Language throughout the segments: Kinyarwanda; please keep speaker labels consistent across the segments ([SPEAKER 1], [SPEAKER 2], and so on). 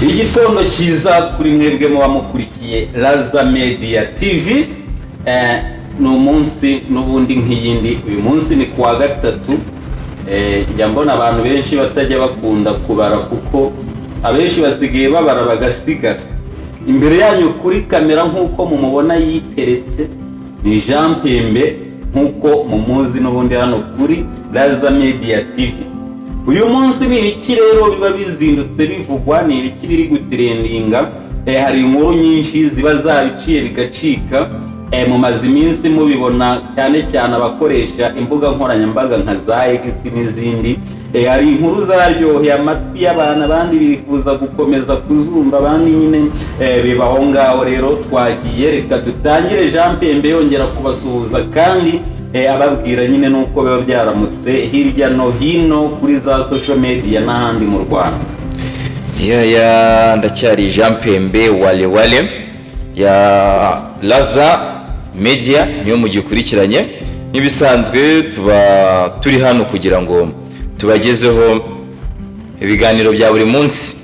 [SPEAKER 1] igitondo cyiza kuri mwebwe muba mukurikiye Raza Media TV. Ni umunsi n'ubundi nk'iyindi. Uyu munsi ni kuwa gatatu. Njya mbona abantu benshi batajya bakunda kubara kuko abenshi basigaye babara bagasigara. Imbere yanyu kuri kamera nk'uko mumubona yiteretse ni Jean Pembe, nk'uko mumuzi n'ubundi hano kuri Raza Media TV. Uyu munsi ni ibiki rero biba bizindutse bivugwa, ni ibiki biri gutrendinga. Hari inkuru nyinshi ziba zabiciye bigacika. Mu mazi iminsi mubibona cyane cyane abakoresha imbuga nkoranyambaga nka za X n'izindi. Hari inkuru zaryoheye amatwi y'abantu, abandi bifuza gukomeza kuzumva, abandi nyine bibaho ngaho. Rero twagiye, reka dutangire Jean Pembe yongera kubasuhuza kandi ababwira nyine nuko biba byaramutse hirya no hino kuri za social media n'ahandi mu Rwanda.
[SPEAKER 2] Ndacyari Jean Pembe wale ya Raza Media niyo mugikurikiranye. Nibisanzwe tuba turi hano kugira ngo tubagezeho ibiganiro bya buri munsi,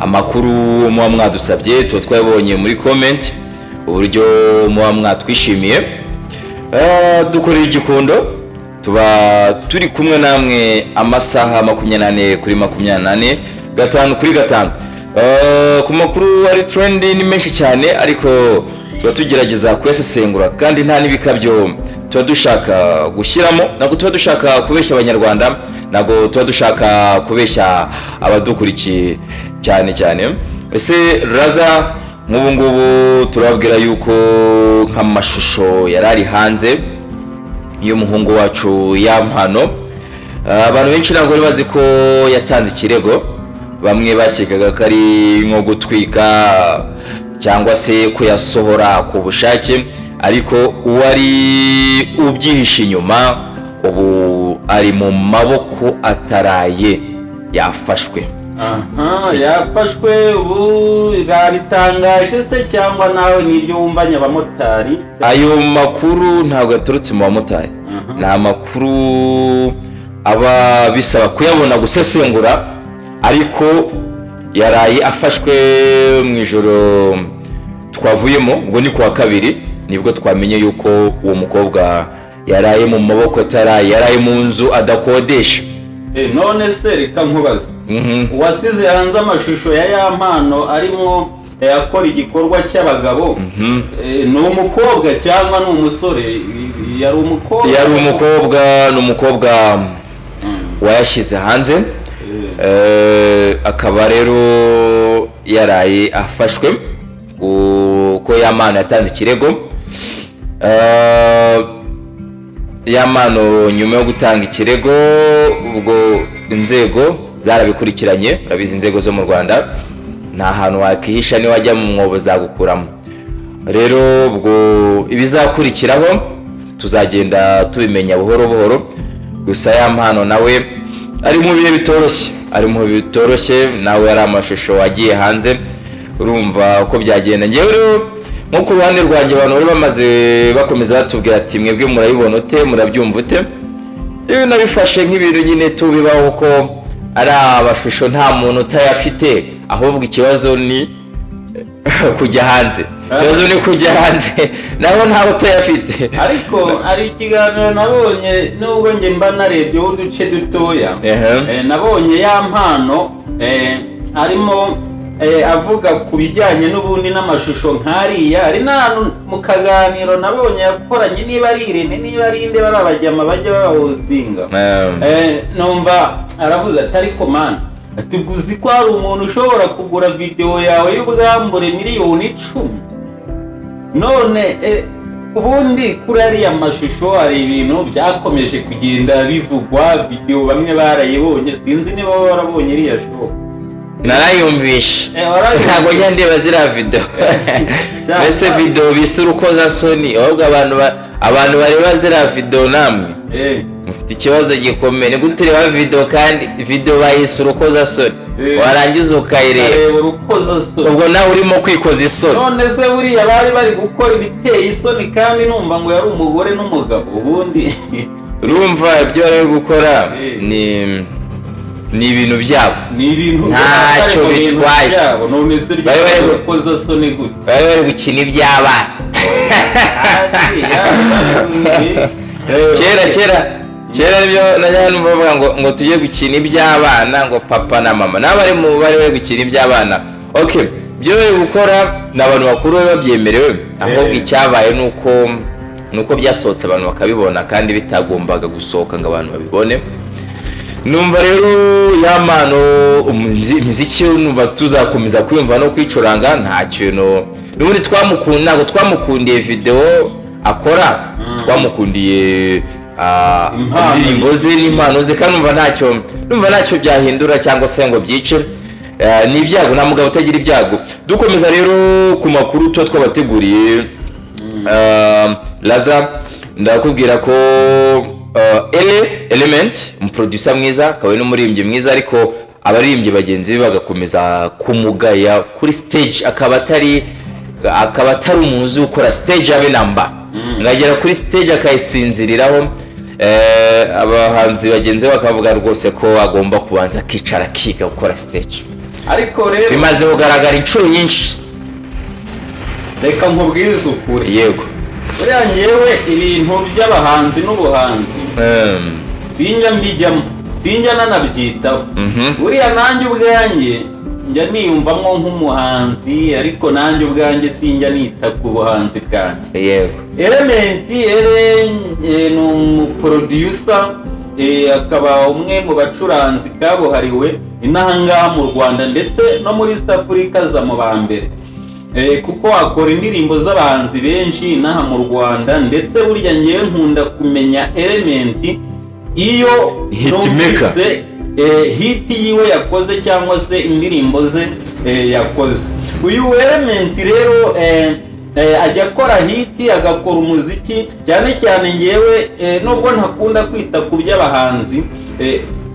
[SPEAKER 2] amakuru muba mwadusabye, tuba twabonye muri comment uburyo muba mwatwishimiye. Dukorera igikondo, tuba turi kumwe namwe amasaha 24 kuri 24, gatanu kuri gatanu. Ku makuru ari trendy ni menshi cyane, ariko tuba tugerageza kuyasesengura kandi nta nibikabyo tuba dushaka gushyiramo. Ntabwo tuba dushaka kubeshya abanyarwanda, ntabwo tuba dushaka kubeshya abadukurikiye cyane. Ese Raza nk'ubu ngubu turababwira yuko nk'amashusho yarari hanze y'umuhungu wacu Yampano. Abantu benshi ntabwo bari bazi ko yatanze ikirego. Bamwe bakekaga ko ari nko gutwika cyangwa se kuyasohora ku bushake, ariko uwari ubyihishe inyuma ubu ari mu maboko ataraye, yafashwe.
[SPEAKER 1] Yafashwe. Ubu baritangaje se cyangwa nawe niryo wumvanye abamotari?
[SPEAKER 2] Ayo makuru ntabwo yaturutse mu bamotari. Nta makuru aba bisaba kuyabona gusesengura, ariko yaraye afashwe mu ijoro twavuyemo. Ubwo ni kuwa kabiri nibwo twamenye yuko uwo mukobwa yaraye mu maboko ataraye, yaraye mu nzu adakodesha.
[SPEAKER 1] None se reka nkubaza, wasize hanze amashusho ya Yampano arimo akora igikorwa cy'abagabo, ni umukobwa cyangwa ni umusore? Yari umukobwa. Ni umukobwa wayashyize hanze. Akaba rero yaraye afashwe uko Yampano yatanze ikirego. Yampano nyuma yo gutanga ikirego, ubwo inzego zarabikurikiranye. Urabizi inzego zo mu Rwanda nta hantu wakihisha, ni wajya mu mwobo zagukuramo. Rero ubwo ibizakurikiraho tuzagenda tubimenya buhoro. Gusa Yampano nawe ari mu bihe bitoroshye, nawe ari amashusho wagiye hanze. Urumva uko byagenda. Ngewe rero nko ku ruhande rwanjye abantu bari bamaze bakomeza batubwira ati mwebwe murabibona ute, murabyumva ute? Iyo nabifashe nk'ibintu nyine tubibaho ko ari abashusho nta muntu utayafite, ahubwo ikibazo ni kujya hanze. Naho ntawe utayafite. Ariko ari ikiganiro nabonye, nubwo nge mba narebye uduce dutoya, nabonye Yampano arimo avuga ku bijyanye n'ubundi n'amashusho nk'ariya. Ari n'ahantu mu kaganiro nabonye yakoranye, niba ari Irene niba ari inde, bari abajyama bajya babahostinga. Numva aravuze ati ariko man, tuguzi ko hari umuntu ushobora kugura video yawe y'ubwambure miliyoni 10. None ubundi kuri ariya mashusho hari ibintu byakomeje kugenda bivugwa, video bamwe barayibonye, sinzi niba warabonye iriya show.
[SPEAKER 2] Narayumvisha, ntabwo njya ndeba ziriya video. Mbese video bisa urukozasoni, ahubwo abantu bareba ziriya video namwe mufite ikibazo gikomeye. Ni gute ureba video kandi video bayise urukozasoni, warangiza ukayireba
[SPEAKER 1] urukozasoni,
[SPEAKER 2] ubwo nawe urimo kwikoza isoni.
[SPEAKER 1] None se buriya bari gukora ibiteye isoni kandi numva ngo yari umugore n'umugabo. Ubundi
[SPEAKER 2] urumva ibyo bari gukora ni ni ibintu byabo,
[SPEAKER 1] ni ibintu
[SPEAKER 2] ntacyo bitwaye.
[SPEAKER 1] none se ryakoze soni gute
[SPEAKER 2] bari gukina iby'abana. kera nibyo najya numva ngo tujye gukina iby'abana, ngo papa na mama nabo bari gukina iby'abana. Okay, byo bari gukora n'abantu bakuru babyemerewe, ahubwo icyabaye nuko byasohotse abantu bakabibona kandi bitagombaga gusohoka ngo abantu babibone. Numva rero yamano umuziki numva tuzakomeza kwiyumva no kwicuranga, nta kintu n'ubundi twamukundiye video akora, twamukundiye indirimbo ze n'impano ze, kandi numva ntacyo byahindura cyangwa se ngo byice. Ni ibyago, nta mugabo utagira ibyago. Dukomeza rero ku makuru tuba twabateguriye. Laza ndakubwira ko Element umuproducer mwiza, akaba n'umuririmbyi mwiza, ariko abaririmbyi bagenzi be bagakomeza kumugaya kuri stage, akaba atari umuzi ukora stage abe namba, ngagera kuri stage akayisinziriraho. Abahanzi bagenzi be bakavuga rwose ko agomba kubanza akicara akiga gukora stage,
[SPEAKER 1] ariko rero
[SPEAKER 2] bimaze kugaragara inshuro nyinshi.
[SPEAKER 1] Reka nkubwirize ukuri,
[SPEAKER 2] yego
[SPEAKER 1] buriya ngewe ibintu by'abahanzi n'ubuhanzi sinjya mbijyamo, sinjya nanabyitaho. Buriya nanjye ubwanjye njya niyumvamo nk'umuhanzi, ariko nanjye ubwanjye sinjya nita ku buhanzi bwanjye.
[SPEAKER 2] Yego,
[SPEAKER 1] Element ni umuproducer, akaba umwe mu bacuranzi kabuhariwe inahangaha mu Rwanda ndetse no muri East Africa za mu bambere, kuko akora indirimbo z'abahanzi benshi inaha mu Rwanda. Ndetse burya ngewe nkunda kumenya Element iyo numvise hit yiwe yakoze cyangwa se indirimbo ze yakoze. Uyu Element rero ajya akora hit, agakora umuziki cyane cyane. Ngewe nubwo ntakunda kwita ku by'abahanzi,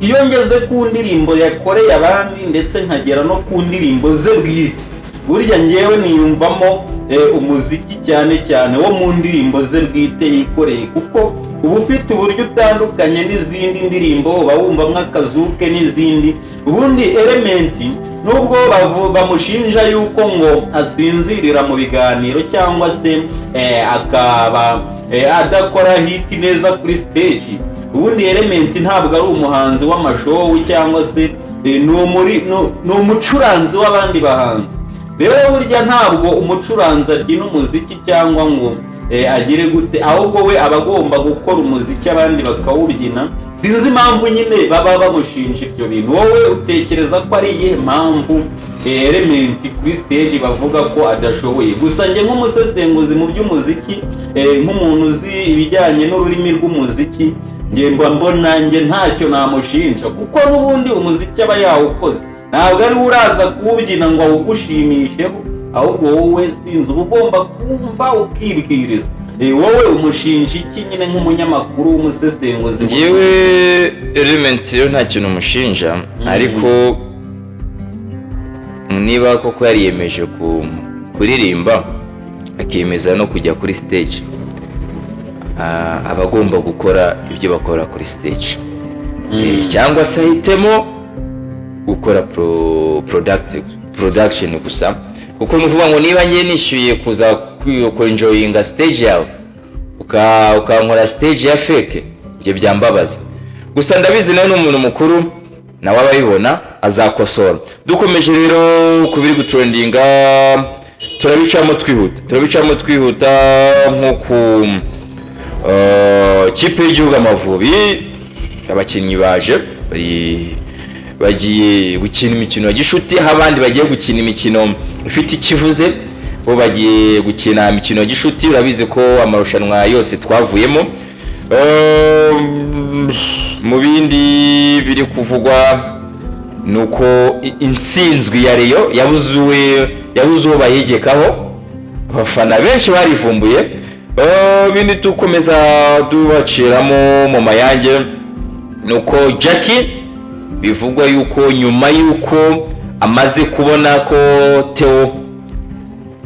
[SPEAKER 1] iyo ngeze ku ndirimbo yakoreye abandi ndetse nkagera no ku ndirimbo ze bwite, burya ngewe niyumvamo umuziki cyane cyane wo mu ndirimbo ze bwite yikoreye, kuko uba ufite uburyo utandukanye n'izindi ndirimbo, uba wumvamo akazuke n'izindi. Ubundi Element nubwo bamushinja yuko ngo asinzirira mu biganiro cyangwa se akaba adakora hit neza kuri stage, ubundi Element ntabwo ari umuhanzi w'amashow cyangwa se ni umucuranzi w'abandi bahanzi. Rero burya ntabwo umucuranzi abyina umuziki cyangwa ngo agire gute, ahubwo we aba agomba gukora umuziki abandi bakawubyina. Sinzi impamvu nyine baba bamushinja ibyo bintu. Wowe utekereza ko ari iyihe mpamvu Element kuri stage bavuga ko adashoboye? Gusa njye nk'umusesenguzi mu by'umuziki, nk'umuntu uzi ibijyanye n'ururimi rw'umuziki, njye mbona njye ntacyo namushinja, kuko n'ubundi umuziki aba yawukoze, ntabwo ari uraza kuwubyina ngo awugushimisheho, ahubwo wowe sinzi uba ugomba kumva ukibwiriza. Wowe umushinja iki nyine nk'umunyamakuru w'umusesenguzi?
[SPEAKER 2] Njyewe Element rero nta kintu umushinja, ariko niba koko yariyemeje kuririmba akiyemeza no kujya kuri stage, aba agomba gukora ibyo bakora kuri stage, cyangwa se ahitemo gukora production gusa. Kuko nuvuga ngo niba ngiye nishyuye kuza enjoyinga stage yawe ukankora stage ya fake, ibyo byambabaza. Gusa ndabizi nawe n'umuntu mukuru nawe ababibona azakosora. Dukomeje rero kubiri gutrendinga, turabicamo twihuta nko ku kipe y'igihugu Amavubi. Abakinnyi bagiye gukina imikino ya gishuti, aho abandi bagiye gukina imikino ifite ikivuze, bo bagiye gukina imikino ya gishuti. Urabizi ko amarushanwa yose twavuyemo. Mu bindi biri kuvugwa nuko intsinzwi ya Rayon yabuze uwo bayigekaho, abafana benshi barivumbuye. Bindi tukomeza dubaciramo mu mayange nuko Jackie bivugwa yuko nyuma yuko amaze kubona ko Theo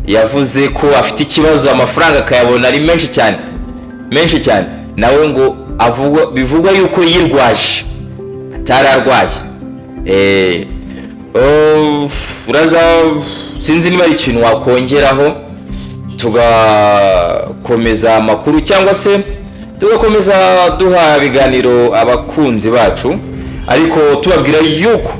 [SPEAKER 2] yavuze ko afite ikibazo, amafaranga akayabona ari menshi cyane, nawe ngo bivugwa yuko yirwaje atari arwaye, uraza sinzi niba ari ikintu wakongeraho tugakomeza amakuru cyangwa se tugakomeza duha ibiganiro abakunzi bacu, ariko tubabwira yuko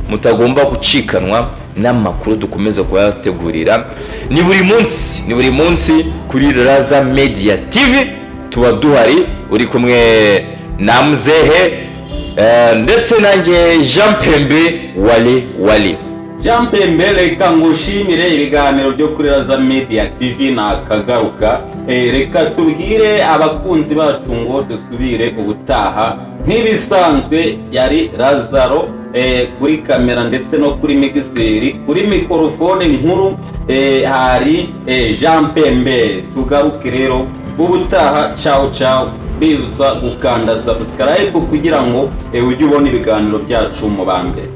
[SPEAKER 2] mutagomba gucikanwa n'amakuru dukomeza kuyategurira. Ni buri munsi kuri Raza Media TV tuba duhari, uri kumwe na Mzehe ndetse nanjye Jean Pembe Wali.
[SPEAKER 1] Jean Pembe, reka ngushimire ibiganiro byo kuri Raza Media TV nakagaruka. Reka tubwire abakunzi bacu ngo dusubire ubutaha nk'ibisanzwe. Yari Lazaro kuri kamera ndetse no kuri mixeri, kuri mikrofone nkuru hari Jean Pembe. Tugaruke rero ubutaha. Ciao. Bizutsa gukanda subscribe kugira ngo ujye ubona ibiganiro byacu mu bambere.